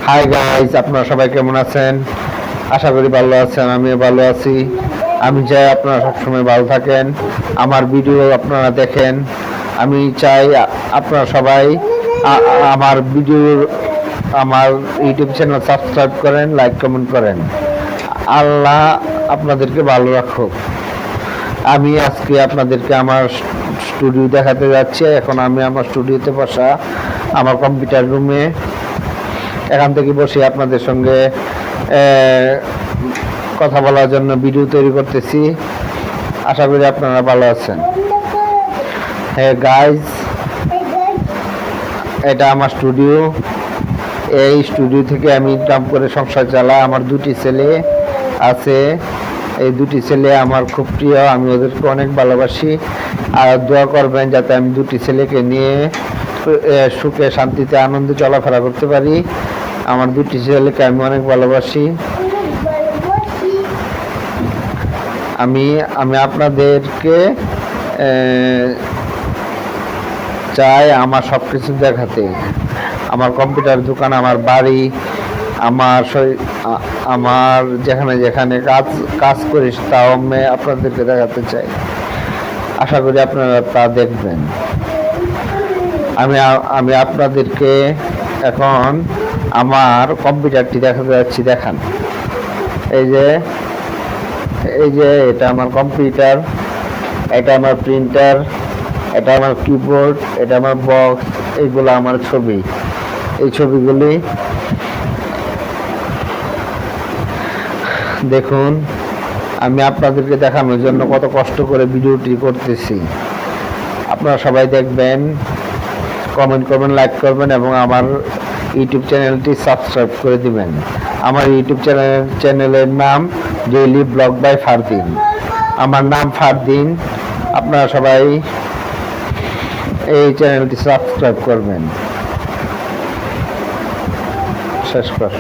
Hi guys, আপনারা সবাই কেমন আছেন? আশা করি ভালো আছেন। আমিও ভালো আছি। আমি চাই আপনারা সবসময় ভালো থাকেন, আমার ভিডিও আপনারা দেখেন। আমি চাই আপনারা সবাই আমার ভিডিওর আমার ইউটিউব চ্যানেল সাবস্ক্রাইব করেন, লাইক কমেন্ট করেন। আল্লাহ আপনাদেরকে ভালো রাখুক। আমি আজকে আপনাদেরকে আমার স্টুডিও দেখাতে যাচ্ছি। এখন আমি আমার স্টুডিওতে বসা, আমার কম্পিউটার রুমে এখান থেকে বসে আপনাদের সঙ্গে কথা বলার জন্য ভিডিও তৈরি করতেছি। আশা করি আপনারা ভালো আছেন। হ্যাঁ গাইজ, এটা আমার স্টুডিও। এই স্টুডিও থেকে আমি ইনকাম করে সংসার চালাই। আমার দুটি ছেলে আছে। এই দুটি ছেলে আমার খুব প্রিয়, আমি ওদেরকে অনেক ভালোবাসি। আর দোয়া করবেন যাতে আমি দুটি ছেলেকে নিয়ে সুখে শান্তিতে আনন্দে চলাফেরা করতে পারি। আমার দুটি ছেলেকে আমি অনেক ভালোবাসি। আমি আপনাদেরকে চাই আমার সব কিছু দেখাতে। আমার কম্পিউটার দোকান, আমার বাড়ি, আমার যেখানে যেখানে কাজ করি তাও আমি আপনাদেরকে দেখাতে চাই। আশা করি আপনারা তা দেখবেন। আমি আপনাদেরকে এখন আমার কম্পিউটারটি দেখাতে যাচ্ছি। দেখান, এই যে এটা আমার কম্পিউটার, এটা আমার প্রিন্টার, এটা আমার কিবোর্ড, এটা আমার বক্স, এইগুলো আমার ছবি। এই ছবিগুলি দেখুন। আমি আপনাদেরকে দেখানোর জন্য কত কষ্ট করে ভিডিওটি করতেছি। আপনারা সবাই দেখবেন, কমেন্ট করবেন, লাইক করবেন এবং আমার ইউটিউব চ্যানেলটি সাবস্ক্রাইব করে দিবেন। আমার ইউটিউব চ্যানেলের নাম ডেইলি ব্লগ বাই ফারদিন। আমার নাম ফারদিন। আপনারা সবাই এই চ্যানেলটি সাবস্ক্রাইব করবেন। শেষ কর।